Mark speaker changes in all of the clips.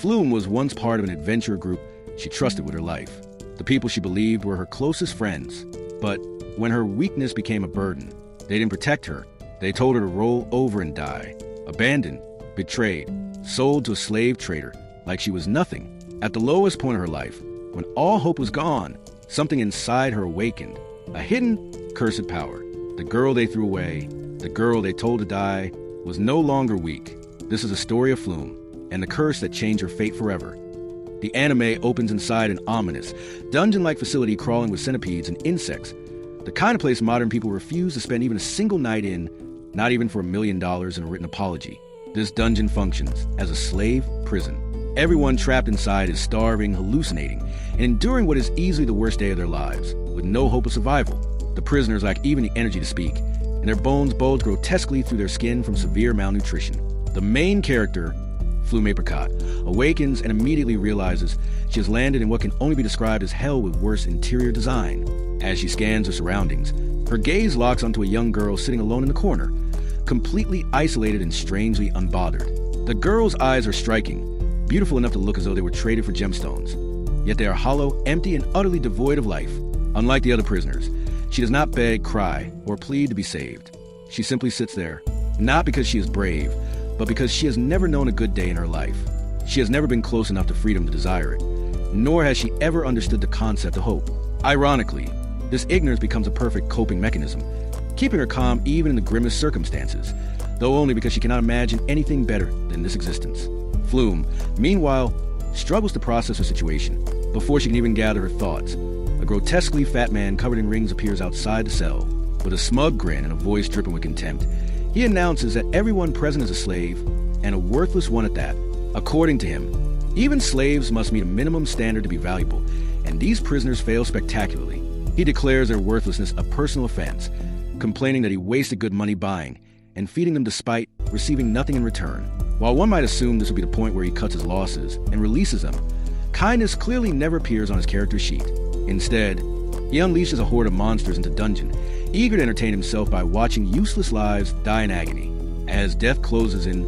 Speaker 1: Flume was once part of an adventure group she trusted with her life. The people she believed were her closest friends. But when her weakness became a burden, they didn't protect her. They told her to roll over and die. Abandoned, betrayed, sold to a slave trader like she was nothing. At the lowest point of her life, when all hope was gone, something inside her awakened. A hidden, cursed power. The girl they threw away, the girl they told to die, was no longer weak. This is a story of Flume, and the curse that changed her fate forever. The anime opens inside an ominous, dungeon-like facility crawling with centipedes and insects. The kind of place modern people refuse to spend even a single night in, not even for $1 million and a written apology. This dungeon functions as a slave prison. Everyone trapped inside is starving, hallucinating, and enduring what is easily the worst day of their lives, with no hope of survival. The prisoners lack even the energy to speak, and their bones bulge grotesquely through their skin from severe malnutrition. The main character, Flume Apricot, awakens and immediately realizes she has landed in what can only be described as hell with worse interior design. As she scans her surroundings, her gaze locks onto a young girl sitting alone in the corner, completely isolated and strangely unbothered. The girl's eyes are striking, beautiful enough to look as though they were traded for gemstones. Yet they are hollow, empty, and utterly devoid of life. Unlike the other prisoners, she does not beg, cry, or plead to be saved. She simply sits there, not because she is brave, but because she has never known a good day in her life. She has never been close enough to freedom to desire it, nor has she ever understood the concept of hope. Ironically, this ignorance becomes a perfect coping mechanism, keeping her calm even in the grimmest circumstances, though only because she cannot imagine anything better than this existence. Flume, meanwhile, struggles to process her situation. Before she can even gather her thoughts, a grotesquely fat man covered in rings appears outside the cell. With a smug grin and a voice dripping with contempt, he announces that everyone present is a slave, and a worthless one at that. According to him, even slaves must meet a minimum standard to be valuable, and these prisoners fail spectacularly. He declares their worthlessness a personal offense, complaining that he wasted good money buying and feeding them despite receiving nothing in return. While one might assume this would be the point where he cuts his losses and releases them, kindness clearly never appears on his character sheet. Instead, he unleashes a horde of monsters into dungeon, eager to entertain himself by watching useless lives die in agony. As death closes in,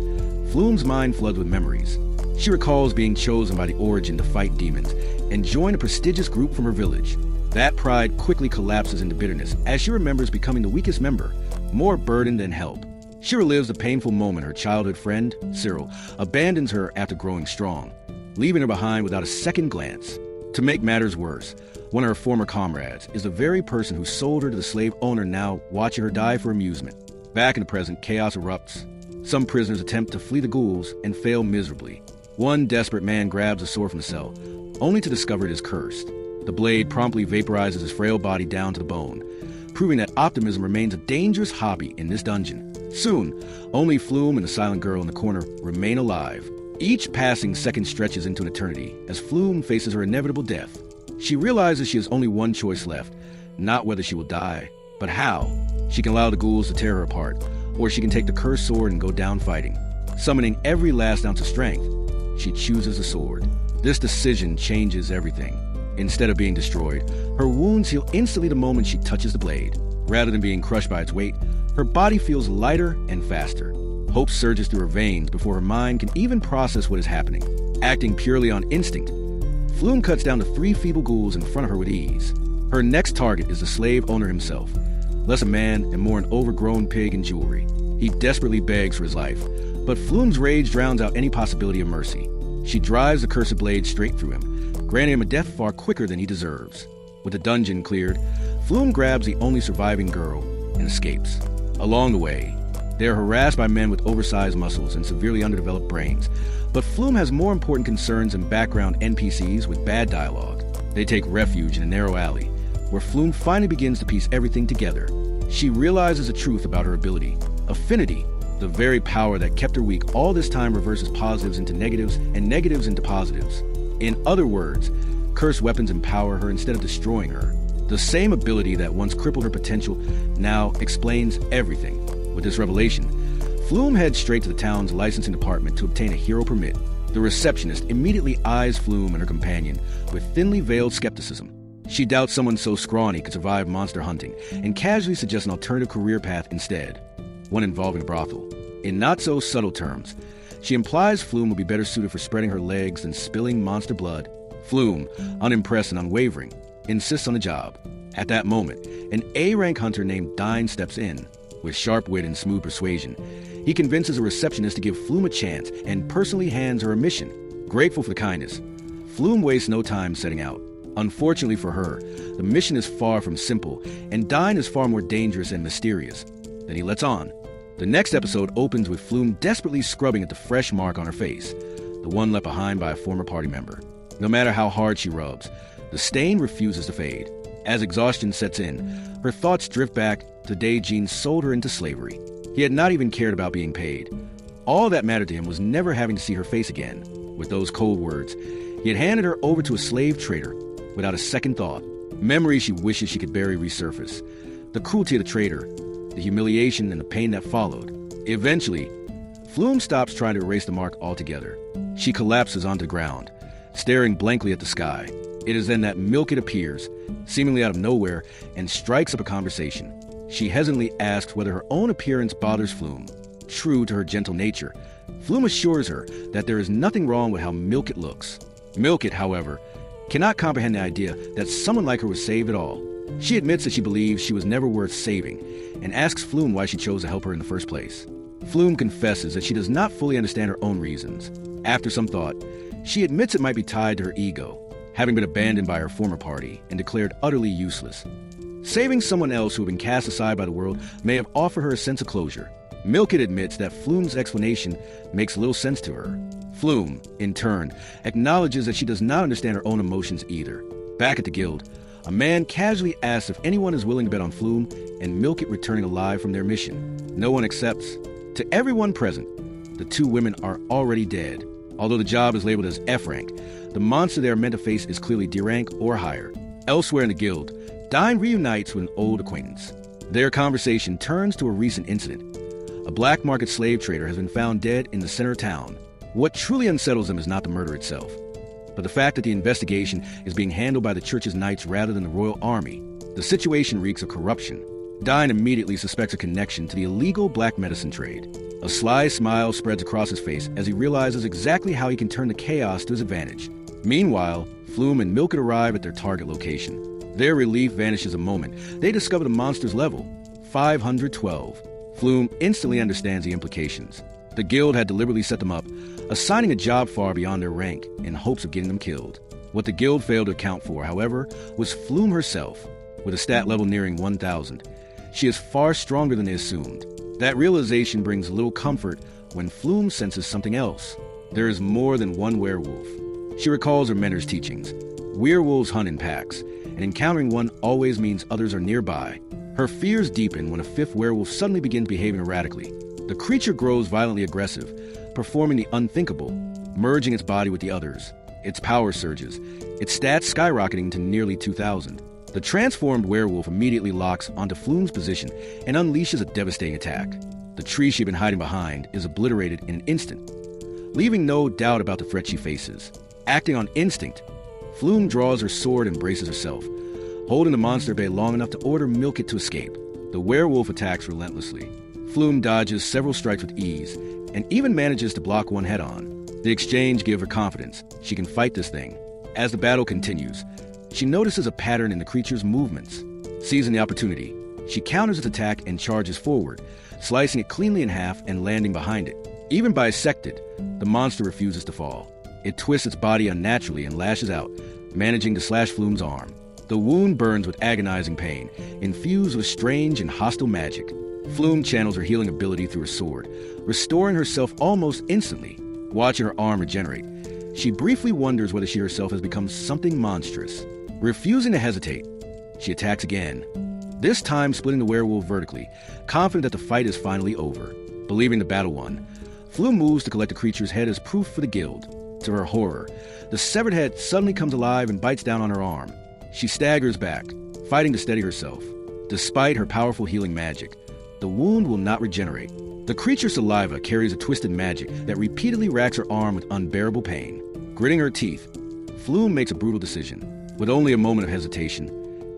Speaker 1: Flume's mind floods with memories. She recalls being chosen by the Origin to fight demons and join a prestigious group from her village. That pride quickly collapses into bitterness as she remembers becoming the weakest member, more burdened than help. She relives the painful moment her childhood friend, Cyril, abandons her after growing strong, leaving her behind without a second glance. To make matters worse, one of her former comrades is the very person who sold her to the slave owner, now watching her die for amusement. Back in the present, chaos erupts. Some prisoners attempt to flee the ghouls and fail miserably. One desperate man grabs a sword from the cell, only to discover it is cursed. The blade promptly vaporizes his frail body down to the bone, proving that optimism remains a dangerous hobby in this dungeon. Soon, only Flume and the silent girl in the corner remain alive. Each passing second stretches into an eternity as Flume faces her inevitable death. She realizes she has only one choice left, not whether she will die, but how. She can allow the ghouls to tear her apart, or she can take the cursed sword and go down fighting. Summoning every last ounce of strength, she chooses the sword. This decision changes everything. Instead of being destroyed, her wounds heal instantly the moment she touches the blade. Rather than being crushed by its weight, her body feels lighter and faster. Hope surges through her veins before her mind can even process what is happening. Acting purely on instinct, Flume cuts down the 3 feeble ghouls in front of her with ease. Her next target is the slave owner himself, less a man and more an overgrown pig in jewelry. He desperately begs for his life, but Flume's rage drowns out any possibility of mercy. She drives the cursed blade straight through him, granting him a death far quicker than he deserves. With the dungeon cleared, Flume grabs the only surviving girl and escapes. Along the way, they are harassed by men with oversized muscles and severely underdeveloped brains, but Flume has more important concerns than background NPCs with bad dialogue. They take refuge in a narrow alley, where Flume finally begins to piece everything together. She realizes the truth about her ability. Affinity, the very power that kept her weak all this time, reverses positives into negatives and negatives into positives. In other words, cursed weapons empower her instead of destroying her. The same ability that once crippled her potential now explains everything. With this revelation, Flume heads straight to the town's licensing department to obtain a hero permit. The receptionist immediately eyes Flume and her companion with thinly veiled skepticism. She doubts someone so scrawny could survive monster hunting and casually suggests an alternative career path instead, one involving a brothel. In not-so-subtle terms, She implies Flume will be better suited for spreading her legs than spilling monster blood. Flume, unimpressed and unwavering, insists on the job. At that moment, an A-rank hunter named Dine steps in. With sharp wit and smooth persuasion, he convinces a receptionist to give Flume a chance and personally hands her a mission. Grateful for the kindness, Flume wastes no time setting out. Unfortunately for her, the mission is far from simple, and Dine is far more dangerous and mysterious than he lets on. The next episode opens with Flume desperately scrubbing at the fresh mark on her face, the one left behind by a former party member. No matter how hard she rubs, the stain refuses to fade. As exhaustion sets in, her thoughts drift back to the day Gene sold her into slavery. He had not even cared about being paid. All that mattered to him was never having to see her face again. With those cold words, he had handed her over to a slave trader without a second thought. Memories she wishes she could bury resurface. The cruelty of the trader, the humiliation and the pain that followed. Eventually, Flume stops trying to erase the mark altogether. She collapses onto the ground, staring blankly at the sky. It is then that Milkett appears, seemingly out of nowhere, and strikes up a conversation. She hesitantly asks whether her own appearance bothers Flume. True to her gentle nature, Flume assures her that there is nothing wrong with how Milkett looks. Milkett, however, cannot comprehend the idea that someone like her was saved at all. She admits that she believes she was never worth saving, and asks Flume why she chose to help her in the first place. Flume confesses that she does not fully understand her own reasons. After some thought, she admits it might be tied to her ego, having been abandoned by her former party and declared utterly useless. Saving someone else who had been cast aside by the world may have offered her a sense of closure. Milkett admits that Flume's explanation makes little sense to her. Flume, in turn, acknowledges that she does not understand her own emotions either. Back at the guild, a man casually asks if anyone is willing to bet on Flume and Milkett returning alive from their mission. No one accepts. To everyone present, the two women are already dead. Although the job is labeled as F rank, the monster they are meant to face is clearly D rank or higher. Elsewhere in the guild, Dine reunites with an old acquaintance. Their conversation turns to a recent incident. A black market slave trader has been found dead in the center of town. What truly unsettles them is not the murder itself, but the fact that the investigation is being handled by the church's knights rather than the royal army. The situation reeks of corruption. Dine immediately suspects a connection to the illegal black medicine trade. A sly smile spreads across his face as he realizes exactly how he can turn the chaos to his advantage. Meanwhile, Flume and Milkett arrive at their target location. Their relief vanishes the moment they discover the monster's level, 512. Flume instantly understands the implications. The guild had deliberately set them up, assigning a job far beyond their rank in hopes of getting them killed. What the guild failed to account for, however, was Flume herself. With a stat level nearing 1,000, she is far stronger than they assumed. That realization brings little comfort when Flume senses something else. There is more than one werewolf. She recalls her mentor's teachings. Werewolves hunt in packs, and encountering one always means others are nearby. Her fears deepen when a fifth werewolf suddenly begins behaving erratically. The creature grows violently aggressive, performing the unthinkable, merging its body with the others. Its power surges, its stats skyrocketing to nearly 2,000. The transformed werewolf immediately locks onto Flume's position and unleashes a devastating attack. The tree she'd been hiding behind is obliterated in an instant, leaving no doubt about the threat she faces. Acting on instinct, Flume draws her sword and braces herself, holding the monster at bay long enough to order Milkett to escape. The werewolf attacks relentlessly. Flume dodges several strikes with ease, and even manages to block one head-on. The exchange gives her confidence. She can fight this thing. As the battle continues, she notices a pattern in the creature's movements. Seizing the opportunity, she counters its attack and charges forward, slicing it cleanly in half and landing behind it. Even bisected, the monster refuses to fall. It twists its body unnaturally and lashes out, managing to slash Flume's arm. The wound burns with agonizing pain, infused with strange and hostile magic. Flume channels her healing ability through her sword, restoring herself almost instantly. Watching her arm regenerate, she briefly wonders whether she herself has become something monstrous. Refusing to hesitate, she attacks again, this time splitting the werewolf vertically, confident that the fight is finally over. Believing the battle won, Flume moves to collect the creature's head as proof for the guild. To her horror, the severed head suddenly comes alive and bites down on her arm. She staggers back, fighting to steady herself. Despite her powerful healing magic, the wound will not regenerate. The creature's saliva carries a twisted magic that repeatedly racks her arm with unbearable pain. Gritting her teeth, Flume makes a brutal decision. With only a moment of hesitation,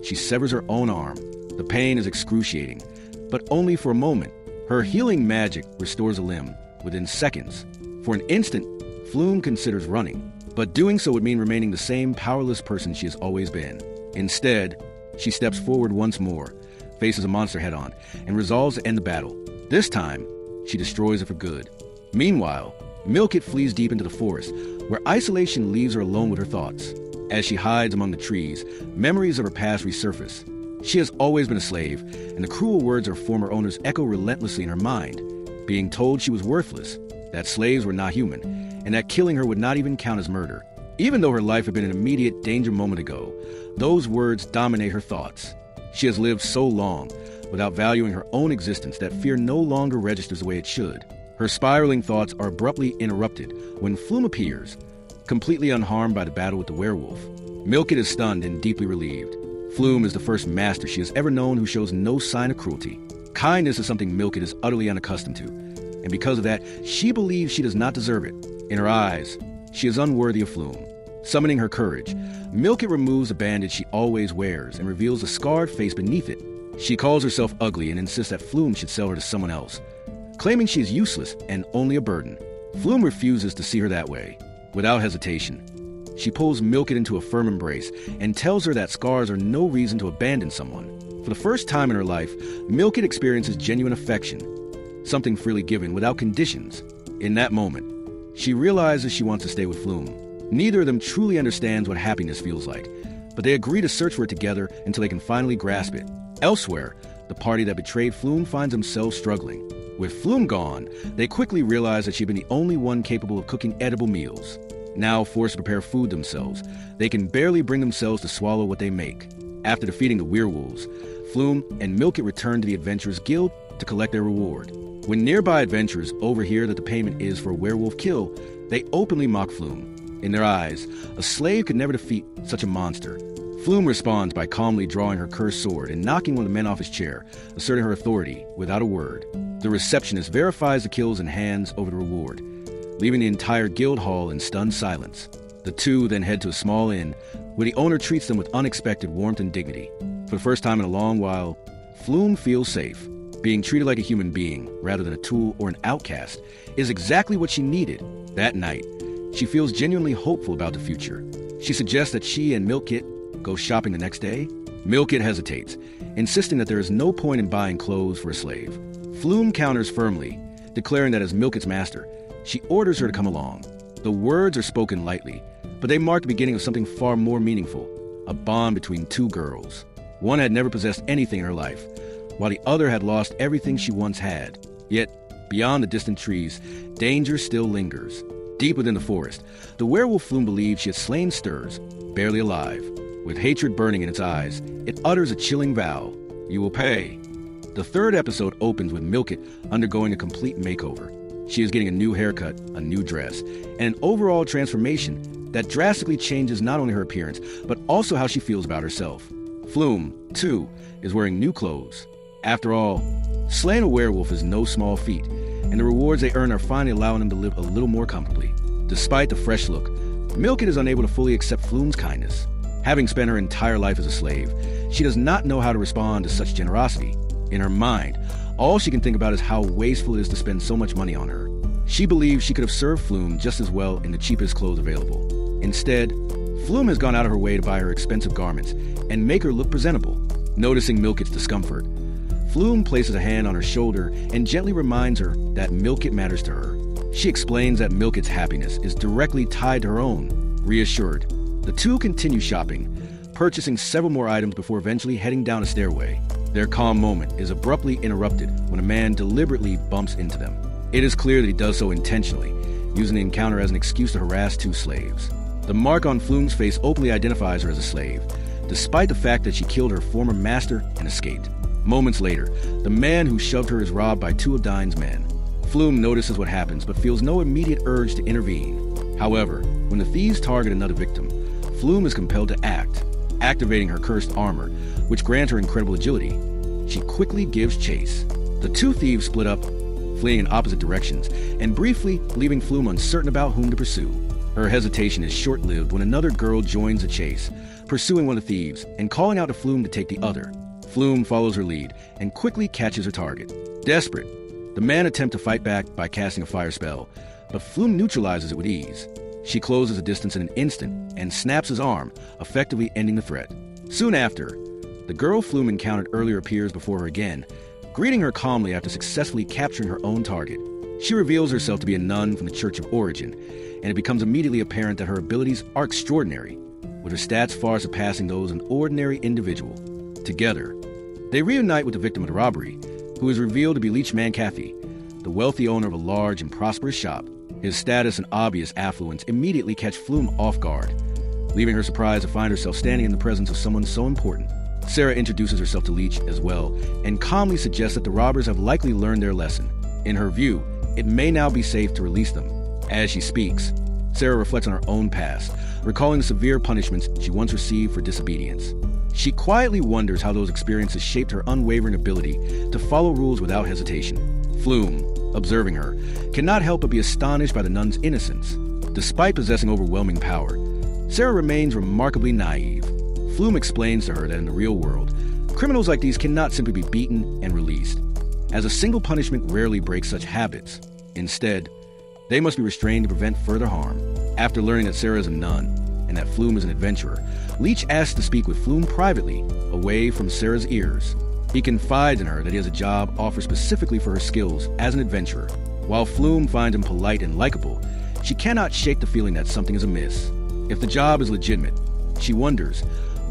Speaker 1: she severs her own arm. The pain is excruciating, but only for a moment. Her healing magic restores a limb. Within seconds, For an instant, Flume considers running, but doing so would mean remaining the same powerless person she has always been. Instead, she steps forward once more, faces a monster head-on, and resolves to end the battle. This time, she destroys it for good. Meanwhile, Milkit flees deep into the forest, where isolation leaves her alone with her thoughts. As she hides among the trees, memories of her past resurface. She has always been a slave, and the cruel words of her former owners echo relentlessly in her mind, being told she was worthless, that slaves were not human, and that killing her would not even count as murder. Even though her life had been an immediate danger moment ago, those words dominate her thoughts. She has lived so long, without valuing her own existence, that fear no longer registers the way it should. Her spiraling thoughts are abruptly interrupted when Flume appears, completely unharmed by the battle with the werewolf. Milkit is stunned and deeply relieved. Flume is the first master she has ever known who shows no sign of cruelty. Kindness is something Milkit is utterly unaccustomed to, and because of that, she believes she does not deserve it. In her eyes, she is unworthy of Flume. Summoning her courage, Milkit removes the bandage she always wears and reveals a scarred face beneath it. She calls herself ugly and insists that Flume should sell her to someone else, claiming she is useless and only a burden. Flume refuses to see her that way. Without hesitation, she pulls Milkit into a firm embrace and tells her that scars are no reason to abandon someone. For the first time in her life, Milkit experiences genuine affection, something freely given without conditions. In that moment, she realizes she wants to stay with Flume. Neither of them truly understands what happiness feels like, but they agree to search for it together until they can finally grasp it. Elsewhere, the party that betrayed Flume finds themselves struggling. With Flume gone, they quickly realize that she'd been the only one capable of cooking edible meals. Now forced to prepare food themselves, they can barely bring themselves to swallow what they make. After defeating the werewolves, Flume and Milkit return to the Adventurers Guild to collect their reward. When nearby adventurers overhear that the payment is for a werewolf kill, they openly mock Flume. In their eyes, a slave could never defeat such a monster. Flume responds by calmly drawing her cursed sword and knocking one of the men off his chair, asserting her authority without a word. The receptionist verifies the kills and hands over the reward, leaving the entire guild hall in stunned silence. The two then head to a small inn, where the owner treats them with unexpected warmth and dignity. For the first time in a long while, Flume feels safe. Being treated like a human being, rather than a tool or an outcast, is exactly what she needed. That night, she feels genuinely hopeful about the future. She suggests that she and Milkit go shopping the next day. Milkit hesitates, insisting that there is no point in buying clothes for a slave. Flume counters firmly, declaring that as Milkit's master, she orders her to come along. The words are spoken lightly, but they mark the beginning of something far more meaningful, a bond between two girls. One had never possessed anything in her life, while the other had lost everything she once had. Yet, beyond the distant trees, danger still lingers. Deep within the forest, the werewolf Flume believes she had slain stirs, barely alive. With hatred burning in its eyes, it utters a chilling vow: "You will pay." The third episode opens with Milkit undergoing a complete makeover. She is getting a new haircut, a new dress, and an overall transformation that drastically changes not only her appearance, but also how she feels about herself. Flume, too, is wearing new clothes. After all, slaying a werewolf is no small feat, and the rewards they earn are finally allowing them to live a little more comfortably. Despite the fresh look, Milkit is unable to fully accept Flume's kindness. Having spent her entire life as a slave, she does not know how to respond to such generosity. In her mind, all she can think about is how wasteful it is to spend so much money on her. She believes she could have served Flume just as well in the cheapest clothes available. Instead, Flume has gone out of her way to buy her expensive garments and make her look presentable. Noticing Milkit's discomfort, Flume places a hand on her shoulder and gently reminds her that Milkit matters to her. She explains that Milkit's happiness is directly tied to her own. Reassured, the two continue shopping, purchasing several more items before eventually heading down a stairway. Their calm moment is abruptly interrupted when a man deliberately bumps into them. It is clear that he does so intentionally, using the encounter as an excuse to harass two slaves. The mark on Flume's face openly identifies her as a slave, despite the fact that she killed her former master and escaped. Moments later, the man who shoved her is robbed by two of Dine's men. Flume notices what happens but feels no immediate urge to intervene. However, when the thieves target another victim, Flume is compelled to act, activating her cursed armor, which grants her incredible agility. She quickly gives chase. The two thieves split up, fleeing in opposite directions, and briefly leaving Flume uncertain about whom to pursue. Her hesitation is short-lived when another girl joins the chase, pursuing one of the thieves and calling out to Flume to take the other. Flume follows her lead and quickly catches her target. Desperate, the man attempts to fight back by casting a fire spell, but Flume neutralizes it with ease. She closes the distance in an instant and snaps his arm, effectively ending the threat. Soon after, the girl Flume encountered earlier appears before her again, greeting her calmly after successfully capturing her own target. She reveals herself to be a nun from the Church of Origin, and it becomes immediately apparent that her abilities are extraordinary, with her stats far surpassing those of an ordinary individual. Together, they reunite with the victim of the robbery, who is revealed to be Leech Man Cathy, the wealthy owner of a large and prosperous shop. His status and obvious affluence immediately catch Flume off guard, leaving her surprised to find herself standing in the presence of someone so important. Sarah introduces herself to Leech as well, and calmly suggests that the robbers have likely learned their lesson. In her view, it may now be safe to release them. As she speaks, Sarah reflects on her own past, recalling the severe punishments she once received for disobedience. She quietly wonders how those experiences shaped her unwavering ability to follow rules without hesitation. Flume, observing her, cannot help but be astonished by the nun's innocence. Despite possessing overwhelming power, Sarah remains remarkably naive. Flume explains to her that in the real world, criminals like these cannot simply be beaten and released, as a single punishment rarely breaks such habits. Instead, they must be restrained to prevent further harm. After learning that Sarah is a nun, and that Flume is an adventurer, Leech asks to speak with Flume privately, away from Sarah's ears. He confides in her that he has a job offered specifically for her skills as an adventurer. While Flume finds him polite and likable, she cannot shake the feeling that something is amiss. If the job is legitimate, she wonders,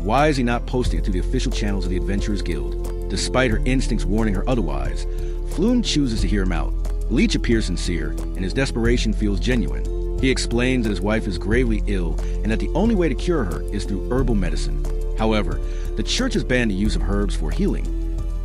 Speaker 1: why is he not posting it through the official channels of the Adventurers Guild? Despite her instincts warning her otherwise, Flume chooses to hear him out. Leech appears sincere, and his desperation feels genuine. He explains that his wife is gravely ill and that the only way to cure her is through herbal medicine. However, the church has banned the use of herbs for healing,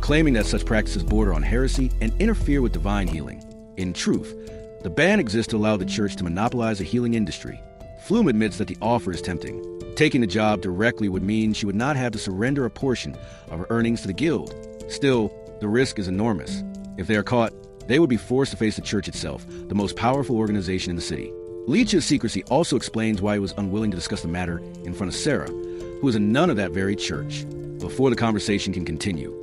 Speaker 1: claiming that such practices border on heresy and interfere with divine healing. In truth, the ban exists to allow the church to monopolize the healing industry. Flume admits that the offer is tempting. Taking the job directly would mean she would not have to surrender a portion of her earnings to the guild. Still, the risk is enormous. If they are caught, they would be forced to face the church itself, the most powerful organization in the city. Leech's secrecy also explains why he was unwilling to discuss the matter in front of Sarah, who is a nun of that very church. Before the conversation can continue,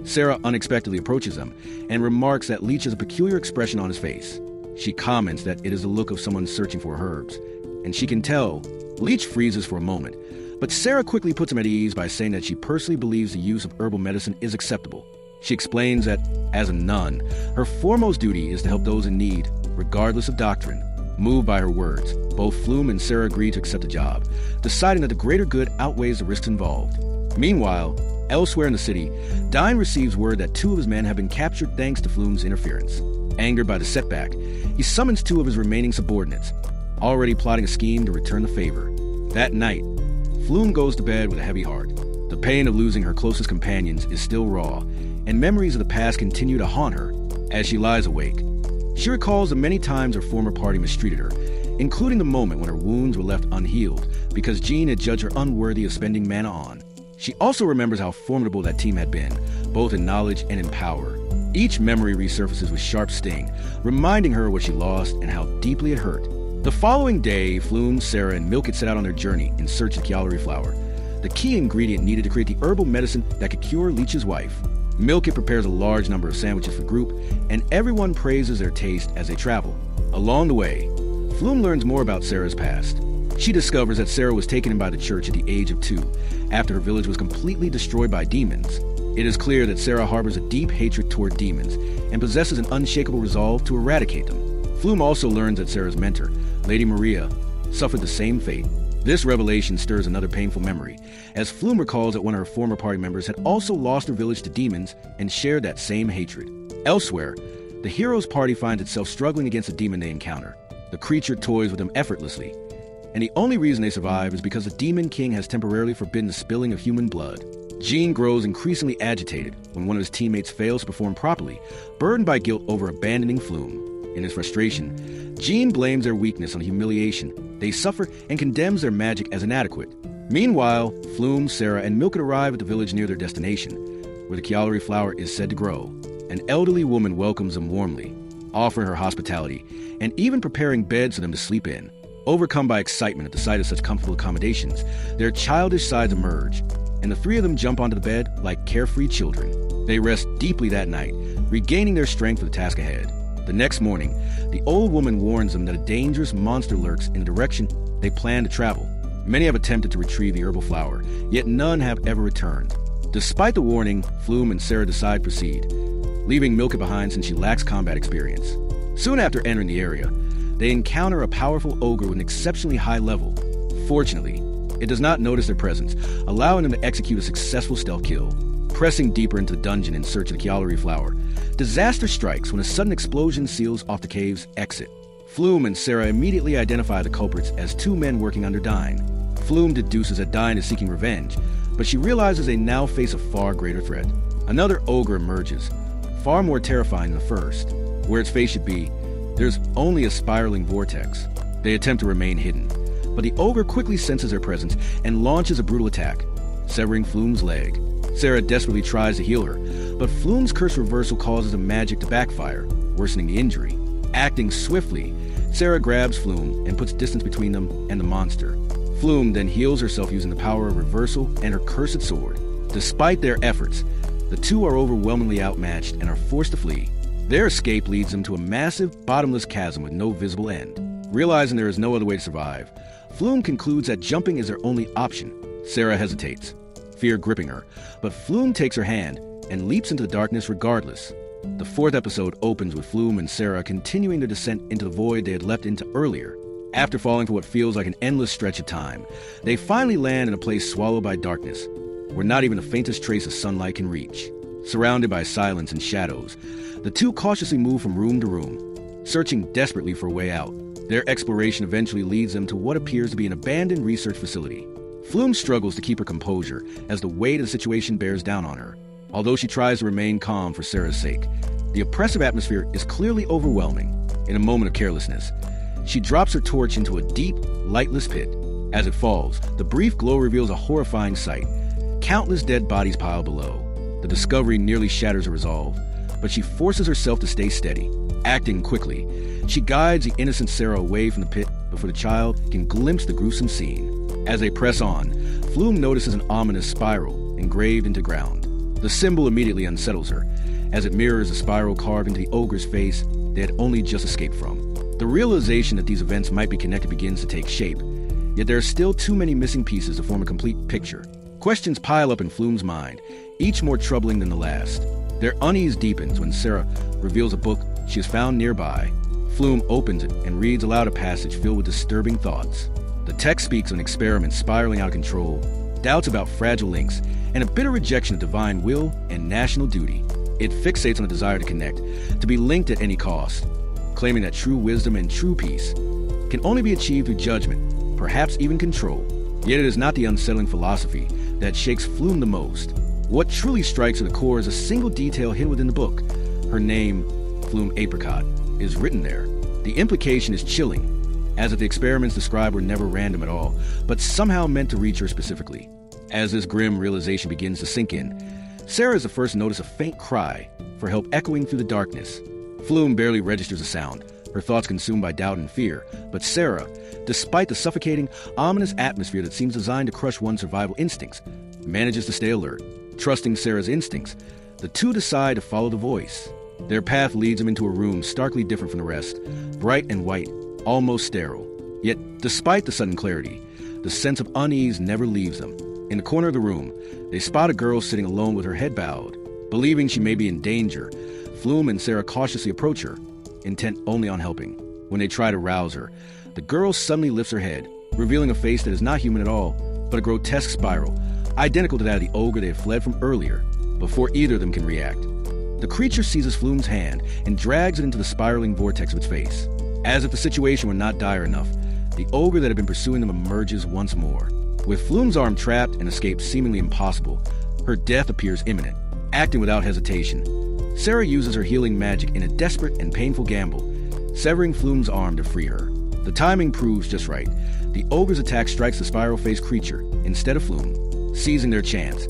Speaker 1: Sarah unexpectedly approaches him and remarks that Leech has a peculiar expression on his face. She comments that it is the look of someone searching for herbs, and she can tell. Leech freezes for a moment, but Sarah quickly puts him at ease by saying that she personally believes the use of herbal medicine is acceptable. She explains that, as a nun, her foremost duty is to help those in need, regardless of doctrine. Moved by her words, both Flume and Sarah agree to accept the job, deciding that the greater good outweighs the risks involved. Meanwhile, elsewhere in the city, Dine receives word that 2 of his men have been captured thanks to Flume's interference. Angered by the setback, he summons 2 of his remaining subordinates, already plotting a scheme to return the favor. That night, Flume goes to bed with a heavy heart. The pain of losing her closest companions is still raw, and memories of the past continue to haunt her. As she lies awake, she recalls the many times her former party mistreated her, including the moment when her wounds were left unhealed because Jean had judged her unworthy of spending mana on. She also remembers how formidable that team had been, both in knowledge and in power. Each memory resurfaces with sharp sting, reminding her of what she lost and how deeply it hurt. The following day, Flume, Sarah, and Milkit set out on their journey in search of the Chialry flower, the key ingredient needed to create the herbal medicine that could cure Leech's wife. Milkit prepares a large number of sandwiches for the group, and everyone praises their taste as they travel. Along the way, Flume learns more about Sarah's past. She discovers that Sarah was taken in by the church at the age of 2, after her village was completely destroyed by demons. It is clear that Sarah harbors a deep hatred toward demons and possesses an unshakable resolve to eradicate them. Flume also learns that Sarah's mentor, Lady Maria, suffered the same fate. This revelation stirs another painful memory, as Flume recalls that one of her former party members had also lost her village to demons and shared that same hatred. Elsewhere, the hero's party finds itself struggling against a demon they encounter. The creature toys with them effortlessly, and the only reason they survive is because the Demon King has temporarily forbidden the spilling of human blood. Jean grows increasingly agitated when one of his teammates fails to perform properly, burdened by guilt over abandoning Flume. In his frustration, Jean blames their weakness on the humiliation they suffer and condemns their magic as inadequate. Meanwhile, Flume, Sarah, and Milkit arrive at the village near their destination, where the Chialry flower is said to grow. An elderly woman welcomes them warmly, offering her hospitality, and even preparing beds for them to sleep in. Overcome by excitement at the sight of such comfortable accommodations, their childish sides emerge, and the 3 of them jump onto the bed like carefree children. They rest deeply that night, regaining their strength for the task ahead. The next morning, the old woman warns them that a dangerous monster lurks in the direction they plan to travel. Many have attempted to retrieve the herbal flower, yet none have ever returned. Despite the warning, Flume and Sarah decide to proceed, leaving Milka behind since she lacks combat experience. Soon after entering the area, they encounter a powerful ogre with an exceptionally high level. Fortunately, it does not notice their presence, allowing them to execute a successful stealth kill. Pressing deeper into the dungeon in search of the Kialari flower, disaster strikes when a sudden explosion seals off the cave's exit. Flume and Sarah immediately identify the culprits as two men working under Dine. Flume deduces that Dine is seeking revenge, but she realizes they now face a far greater threat. Another ogre emerges, far more terrifying than the first. Where its face should be, there's only a spiraling vortex. They attempt to remain hidden, but the ogre quickly senses their presence and launches a brutal attack, severing Flume's leg. Sarah desperately tries to heal her, but Flume's curse reversal causes the magic to backfire, worsening the injury. Acting swiftly, Sarah grabs Flume and puts distance between them and the monster. Flume then heals herself using the power of reversal and her cursed sword. Despite their efforts, the two are overwhelmingly outmatched and are forced to flee. Their escape leads them to a massive, bottomless chasm with no visible end. Realizing there is no other way to survive, Flume concludes that jumping is their only option. Sarah hesitates, fear gripping her, but Flume takes her hand and leaps into the darkness regardless. The fourth episode opens with Flume and Sarah continuing their descent into the void they had leapt into earlier. After falling for what feels like an endless stretch of time, they finally land in a place swallowed by darkness, where not even the faintest trace of sunlight can reach. Surrounded by silence and shadows, the two cautiously move from room to room, searching desperately for a way out. Their exploration eventually leads them to what appears to be an abandoned research facility. Flume struggles to keep her composure as the weight of the situation bears down on her. Although she tries to remain calm for Sarah's sake, the oppressive atmosphere is clearly overwhelming. In a moment of carelessness, she drops her torch into a deep, lightless pit. As it falls, the brief glow reveals a horrifying sight. Countless dead bodies pile below. The discovery nearly shatters her resolve, but she forces herself to stay steady. Acting quickly, she guides the innocent Sarah away from the pit before the child can glimpse the gruesome scene. As they press on, Flume notices an ominous spiral engraved into ground. The symbol immediately unsettles her, as it mirrors the spiral carved into the ogre's face they had only just escaped from. The realization that these events might be connected begins to take shape, yet there are still too many missing pieces to form a complete picture. Questions pile up in Flume's mind, each more troubling than the last. Their unease deepens when Sarah reveals a book she has found nearby. Flume opens it and reads aloud a passage filled with disturbing thoughts. The text speaks of an experiment spiraling out of control, doubts about fragile links, and a bitter rejection of divine will and national duty. It fixates on a desire to connect, to be linked at any cost, claiming that true wisdom and true peace can only be achieved through judgment, perhaps even control. Yet it is not the unsettling philosophy that shakes Flume the most. What truly strikes at the core is a single detail hidden within the book. Her name, Flume Apricot, is written there. The implication is chilling, as if the experiments described were never random at all, but somehow meant to reach her specifically. As this grim realization begins to sink in, Sarah is the first to notice a faint cry for help echoing through the darkness. Flume barely registers a sound, her thoughts consumed by doubt and fear, but Sarah, despite the suffocating, ominous atmosphere that seems designed to crush one's survival instincts, manages to stay alert. Trusting Sarah's instincts, the two decide to follow the voice. Their path leads them into a room starkly different from the rest, bright and white, almost sterile. Yet, despite the sudden clarity, the sense of unease never leaves them. In the corner of the room, they spot a girl sitting alone with her head bowed. Believing she may be in danger, Flume and Sarah cautiously approach her, intent only on helping. When they try to rouse her, the girl suddenly lifts her head, revealing a face that is not human at all, but a grotesque spiral, identical to that of the ogre they had fled from earlier, before either of them can react. The creature seizes Flume's hand and drags it into the spiraling vortex of its face. As if the situation were not dire enough, the ogre that had been pursuing them emerges once more. With Flume's arm trapped and escape seemingly impossible, her death appears imminent. Acting without hesitation, Sarah uses her healing magic in a desperate and painful gamble, severing Flume's arm to free her. The timing proves just right. The ogre's attack strikes the spiral-faced creature instead of Flume, seizing their chance.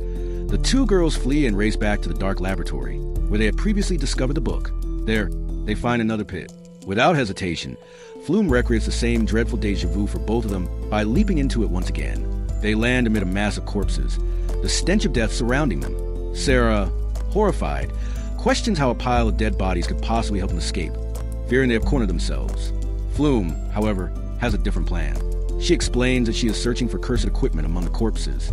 Speaker 1: The two girls flee and race back to the dark laboratory, where they had previously discovered the book. There, they find another pit. Without hesitation, Flume recreates the same dreadful deja vu for both of them by leaping into it once again. They land amid a mass of corpses, the stench of death surrounding them. Sarah, horrified, questions how a pile of dead bodies could possibly help them escape. fearing they have cornered themselves. Flume, however, has a different plan. She explains that she is searching for cursed equipment among the corpses.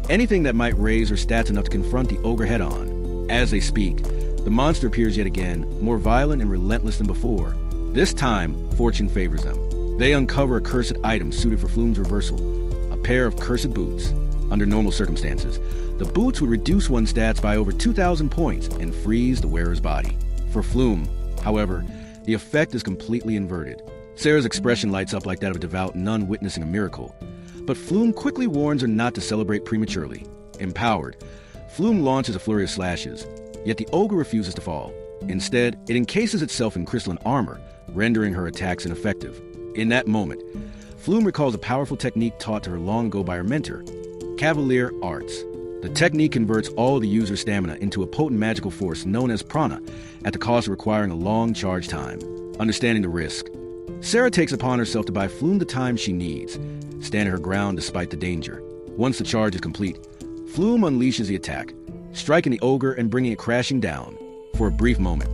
Speaker 1: Anything that might raise her stats enough to confront the ogre head-on. As they speak, the monster appears yet again, more violent and relentless than before. This time, fortune favors them. They uncover a cursed item suited for Flume's reversal, a pair of cursed boots. Under normal circumstances, the boots would reduce one's stats by over 2,000 points and freeze the wearer's body. For Flume, however, the effect is completely inverted. Sarah's expression lights up like that of a devout nun witnessing a miracle. But Flume quickly warns her not to celebrate prematurely. Empowered, Flume launches a flurry of slashes, yet the ogre refuses to fall. Instead, it encases itself in crystalline armor, rendering her attacks ineffective. In that moment, Flume recalls a powerful technique taught to her long ago by her mentor, Cavalier Arts. The technique converts all the user's stamina into a potent magical force known as prana, at the cost of requiring a long charge time. Understanding the risk, Sarah takes upon herself to buy Flume the time she needs, standing her ground despite the danger. Once the charge is complete, Flume unleashes the attack, striking the ogre and bringing it crashing down. For a brief moment,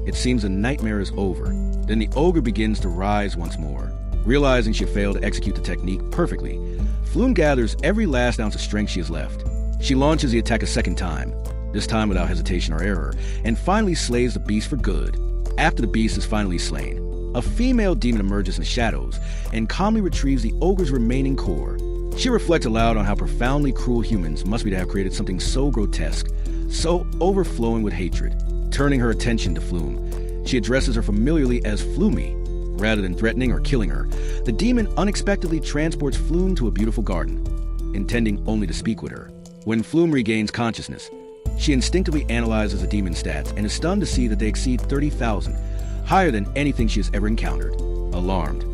Speaker 1: it seems the nightmare is over. Then the ogre begins to rise once more. Realizing she failed to execute the technique perfectly, Flume gathers every last ounce of strength she has left. She launches the attack a second time, this time without hesitation or error, and finally slays the beast for good. After the beast is finally slain, a female demon emerges in the shadows and calmly retrieves the ogre's remaining core. She reflects aloud on how profoundly cruel humans must be to have created something so grotesque, so overflowing with hatred. Turning her attention to Flume, she addresses her familiarly as Flumey. Rather than threatening or killing her, the demon unexpectedly transports Flume to a beautiful garden, intending only to speak with her. When Flume regains consciousness, she instinctively analyzes the demon's stats and is stunned to see that they exceed 30,000, higher than anything she has ever encountered. Alarmed,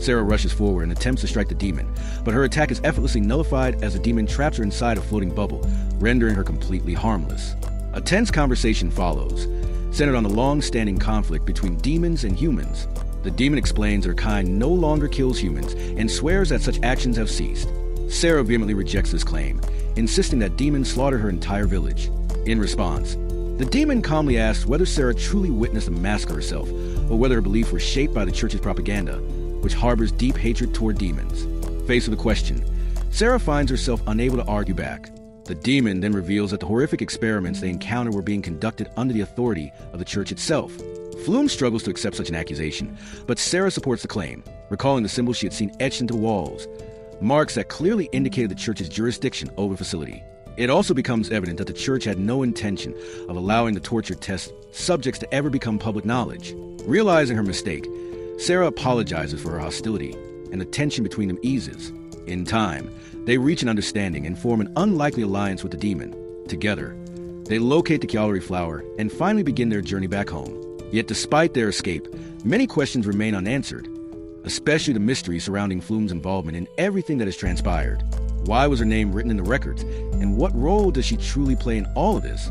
Speaker 1: Sarah rushes forward and attempts to strike the demon, but her attack is effortlessly nullified as the demon traps her inside a floating bubble, rendering her completely harmless. A tense conversation follows, centered on the long-standing conflict between demons and humans. The demon explains her kind no longer kills humans and swears that such actions have ceased. Sarah vehemently rejects this claim, insisting that demons slaughtered her entire village. In response, the demon calmly asks whether Sarah truly witnessed a massacre herself, or whether her belief was shaped by the church's propaganda, which harbors deep hatred toward demons. Faced with the question, Sarah finds herself unable to argue back. The demon then reveals that the horrific experiments they encountered were being conducted under the authority of the church itself. Flume struggles to accept such an accusation, but Sarah supports the claim, recalling the symbols she had seen etched into the walls, marks that clearly indicated the church's jurisdiction over the facility. It also becomes evident that the church had no intention of allowing the torture test subjects to ever become public knowledge. Realizing her mistake, Sarah apologizes for her hostility, and the tension between them eases. In time, they reach an understanding and form an unlikely alliance with the demon. Together, they locate the Cavalier flower and finally begin their journey back home. Yet despite their escape, many questions remain unanswered, especially the mystery surrounding Flume's involvement in everything that has transpired. Why was her name written in the records, and what role does she truly play in all of this?